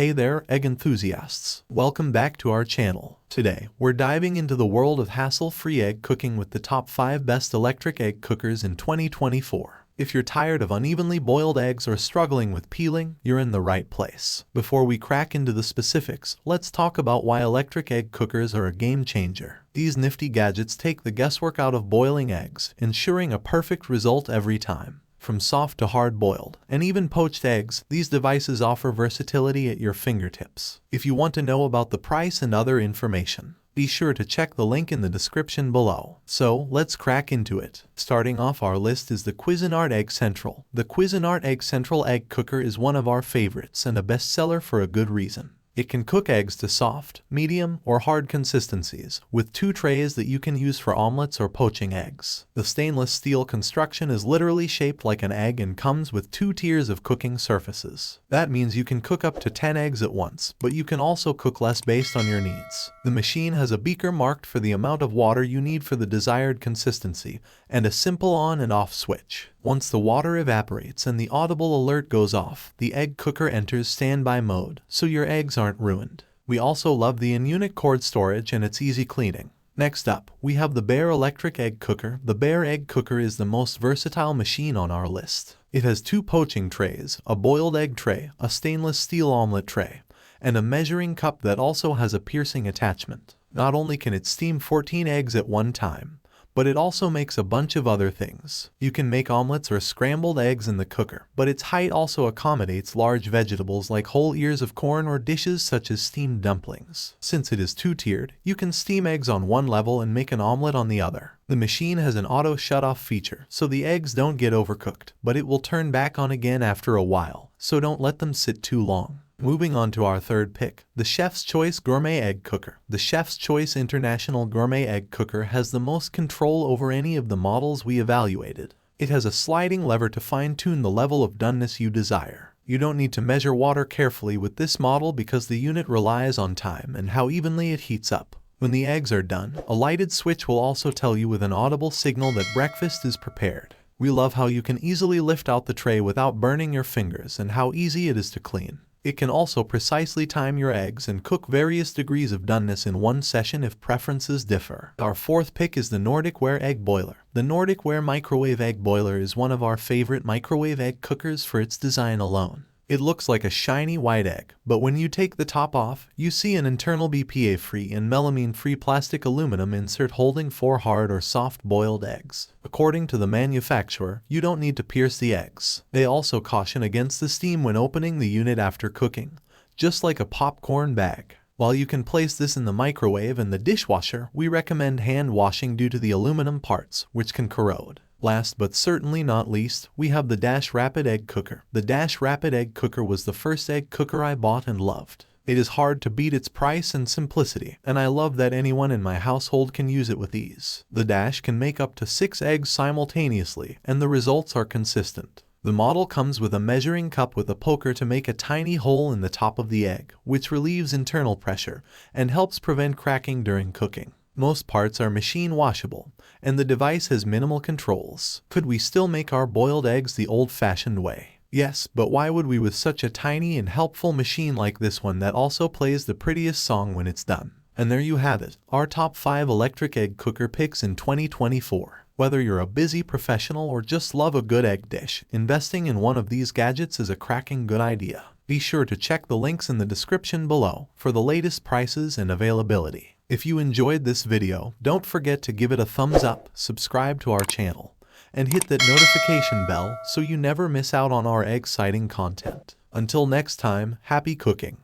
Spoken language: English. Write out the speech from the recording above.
Hey there, egg enthusiasts. Welcome back to our channel. Today, we're diving into the world of hassle-free egg cooking with the top 5 best electric egg cookers in 2024. If you're tired of unevenly boiled eggs or struggling with peeling, you're in the right place. Before we crack into the specifics, let's talk about why electric egg cookers are a game changer. These nifty gadgets take the guesswork out of boiling eggs, ensuring a perfect result every time. From soft to hard-boiled, and even poached eggs, these devices offer versatility at your fingertips. If you want to know about the price and other information, be sure to check the link in the description below. So, let's crack into it. Starting off our list is the Cuisinart Egg Central. The Cuisinart Egg Central egg cooker is one of our favorites and a bestseller for a good reason. It can cook eggs to soft, medium, or hard consistencies, with 2 trays that you can use for omelets or poaching eggs. The stainless steel construction is literally shaped like an egg and comes with 2 tiers of cooking surfaces. That means you can cook up to 10 eggs at once, but you can also cook less based on your needs. The machine has a beaker marked for the amount of water you need for the desired consistency, and a simple on and off switch. Once the water evaporates and the audible alert goes off, the egg cooker enters standby mode, so your eggs aren't ruined. We also love the in-unit cord storage and its easy cleaning. Next up, we have the Bear Electric Egg Cooker. The Bear Egg Cooker is the most versatile machine on our list. It has 2 poaching trays, a boiled egg tray, a stainless steel omelet tray, and a measuring cup that also has a piercing attachment. Not only can it steam 14 eggs at one time, but it also makes a bunch of other things. You can make omelets or scrambled eggs in the cooker, but its height also accommodates large vegetables like whole ears of corn or dishes such as steamed dumplings. Since it is 2-tiered, you can steam eggs on one level and make an omelet on the other. The machine has an auto shut-off feature, so the eggs don't get overcooked, but it will turn back on again after a while, so don't let them sit too long. Moving on to our third pick, the Chef's Choice Gourmet Egg Cooker. The Chef's Choice International Gourmet Egg Cooker has the most control over any of the models we evaluated. It has a sliding lever to fine-tune the level of doneness you desire. You don't need to measure water carefully with this model because the unit relies on time and how evenly it heats up. When the eggs are done, a lighted switch will also tell you with an audible signal that breakfast is prepared. We love how you can easily lift out the tray without burning your fingers and how easy it is to clean. It can also precisely time your eggs and cook various degrees of doneness in one session if preferences differ. Our fourth pick is the Nordic Ware Egg Boiler. The Nordic Ware Microwave Egg Boiler is one of our favorite microwave egg cookers for its design alone. It looks like a shiny white egg, but when you take the top off, you see an internal BPA-free and melamine-free plastic aluminum insert holding 4 hard or soft-boiled eggs. According to the manufacturer, you don't need to pierce the eggs. They also caution against the steam when opening the unit after cooking, just like a popcorn bag. While you can place this in the microwave and the dishwasher, we recommend hand washing due to the aluminum parts, which can corrode. Last but certainly not least, we have the Dash Rapid Egg Cooker. The Dash Rapid Egg Cooker was the first egg cooker I bought and loved. It is hard to beat its price and simplicity, and I love that anyone in my household can use it with ease. The Dash can make up to 6 eggs simultaneously, and the results are consistent. The model comes with a measuring cup with a poker to make a tiny hole in the top of the egg, which relieves internal pressure and helps prevent cracking during cooking. Most parts are machine washable, and the device has minimal controls. Could we still make our boiled eggs the old-fashioned way? Yes, but why would we with such a tiny and helpful machine like this one that also plays the prettiest song when it's done? And there you have it, our top 5 electric egg cooker picks in 2024. Whether you're a busy professional or just love a good egg dish, investing in one of these gadgets is a cracking good idea. Be sure to check the links in the description below for the latest prices and availability. If you enjoyed this video, don't forget to give it a thumbs up, subscribe to our channel, and hit that notification bell so you never miss out on our exciting content. Until next time, happy cooking!